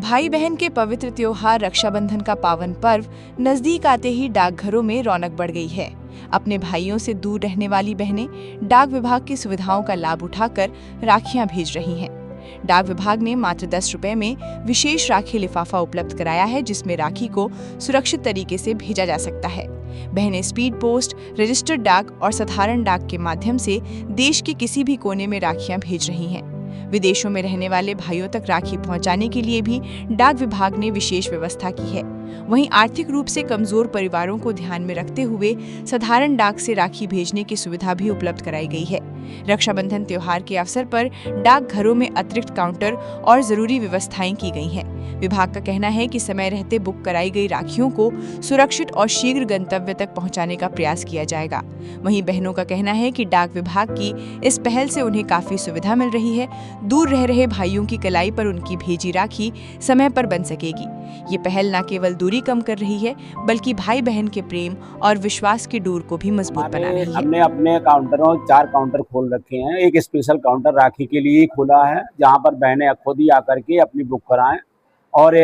भाई बहन के पवित्र त्योहार रक्षाबंधन का पावन पर्व नजदीक आते ही डाकघरों में रौनक बढ़ गई है। अपने भाइयों से दूर रहने वाली बहनें डाक विभाग की सुविधाओं का लाभ उठाकर राखियां भेज रही हैं। डाक विभाग ने मात्र 10 रुपए में विशेष राखी लिफाफा उपलब्ध कराया है, जिसमें राखी को सुरक्षित तरीके से भेजा जा सकता है। बहनें स्पीड पोस्ट, रजिस्टर्ड डाक और साधारण डाक के माध्यम से देश के किसी भी कोने में राखियां भेज रही हैं। विदेशों में रहने वाले भाइयों तक राखी पहुंचाने के लिए भी डाक विभाग ने विशेष व्यवस्था की है। वहीं आर्थिक रूप से कमजोर परिवारों को ध्यान में रखते हुए साधारण डाक से राखी भेजने की सुविधा भी उपलब्ध कराई गई है। रक्षाबंधन त्योहार के अवसर पर डाक घरों में अतिरिक्त काउंटर और जरूरी व्यवस्थाएं की गई हैं। विभाग का कहना है कि समय रहते बुक कराई गई राखियों को सुरक्षित और शीघ्र गंतव्य तक पहुंचाने का प्रयास किया जाएगा। वहीं बहनों का कहना है कि डाक विभाग की इस पहल से उन्हें काफी सुविधा मिल रही है। दूर रह रहे भाइयों की कलाई पर उनकी भेजी राखी समय पर बन सकेगी। ये पहल न केवल दूरी कम कर रही है, बल्कि भाई बहन के प्रेम और विश्वास की डोर को भी मजबूत बना रही है। हमने अपने काउंटरों 4 काउंटर खोल रखे हैं। एक स्पेशल काउंटर राखी के लिए खुला है, जहां पर बहनें खुद ही आकर के अपनी बुक कराएं, और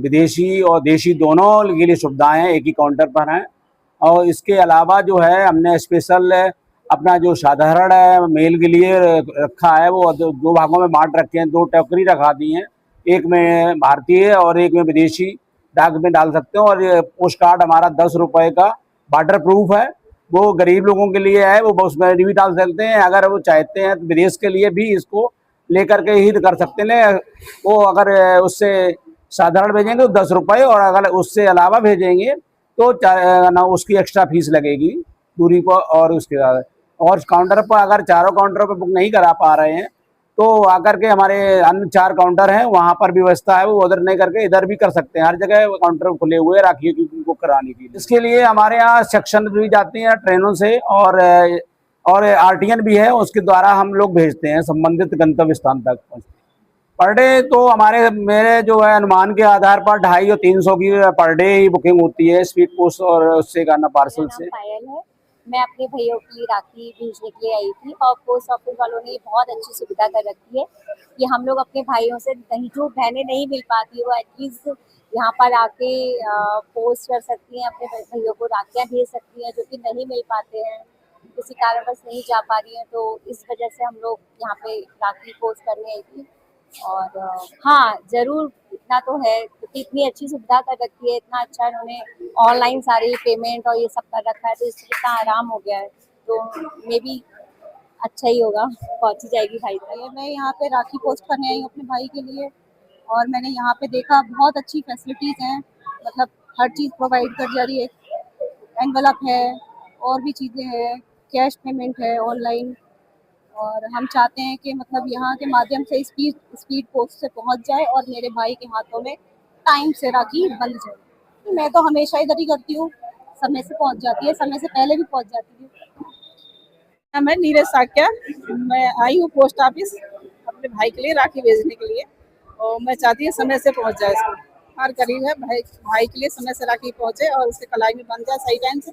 विदेशी और देशी दोनों के लिए सुविधाएं एक ही काउंटर पर हैं। और इसके अलावा जो है, हमने स्पेशल अपना जो साधारण मेल के लिए रखा है, वो 2 भागों में बांट रखे हैं। 2 टोकरी रखा दी हैं, एक में भारतीय और एक में विदेशी डाक में डाल सकते हो। और ये पोस्ट कार्ड हमारा 10 रुपए का वाटर प्रूफ है, वो गरीब लोगों के लिए है, वो उसमें भी डाल सकते हैं। अगर वो चाहते हैं तो विदेश के लिए भी इसको लेकर के ही कर सकते हैं। वो अगर उससे साधारण भेजेंगे तो 10 रुपये, और अगर उससे अलावा भेजेंगे तो ना उसकी एक्स्ट्रा फीस लगेगी दूरी पर। और उसके बाद और काउंटर पर अगर चारों काउंटर पर बुक नहीं करा पा रहे हैं तो आकर के हमारे अन्य 4 काउंटर हैं, वहाँ पर भी व्यवस्था है, वो उधर नहीं करके इधर भी कर सकते हैं। हर जगह काउंटर खुले हुए राखियों की बुक कराने के लिए। इसके लिए हमारे यहाँ सेक्शन भी जाती हैं ट्रेनों से, और आरटीएन भी है, उसके द्वारा हम लोग भेजते हैं संबंधित गंतव्य स्थान तक। पर डे तो मेरे जो है अनुमान के आधार पर 250 और 300 की पर डे ही बुकिंग होती है, स्पीड पोस्ट और उससे करना पार्सल से। पायल है, मैं अपने भैया की राखी भेजने के लिए आई थी, और पोस्ट ऑफिस वालों ने बहुत अच्छी सुविधा कर रखी है कि हम लोग अपने भाइयों से कहीं जो बहनें नहीं मिल पाती वो एटलीस्ट यहाँ पर आके पोस्ट कर सकती हैं, अपने भैयों को राखियाँ भेज सकती हैं जो कि नहीं मिल पाते हैं, किसी कारणवश नहीं जा पा रही हैं। तो इस वजह से हम लोग यहाँ पे राखी पोस्ट करने आई थी। और हाँ, जरूर इतना तो है क्योंकि इतनी अच्छी सुविधा कर रखी है, इतना अच्छा इन्होंने ऑनलाइन सारी पेमेंट और ये सब कर रखा है, तो इससे इतना आराम हो गया है, तो मे बी अच्छा ही होगा, पहुंची जाएगी भाई तक। मैं यहाँ पे राखी पोस्ट करने आई हूँ अपने भाई के लिए, और मैंने यहाँ पे देखा बहुत अच्छी फैसिलिटीज हैं, मतलब हर चीज़ प्रोवाइड कर जा रही है। एनवलप है और भी चीज़ें हैं, कैश पेमेंट है ऑनलाइन। और हम चाहते हैं कि मतलब यहाँ के माध्यम से स्पीड पोस्ट से पहुँच जाए और मेरे भाई के हाथों में टाइम से राखी बंध जाए। मैं तो हमेशा इधर ही करती हूँ, समय से पहुँच जाती है, समय से पहले भी पहुँच जाती है। मैं नीरज साक्या, मैं आई हूँ पोस्ट ऑफिस अपने भाई के लिए राखी भेजने के लिए, और मैं चाहती हूँ समय से पहुँच जाए। इसको हर गरीब है भाई के लिए समय से राखी पहुँचे और उसके कलाई में बन जाए सही टाइम से।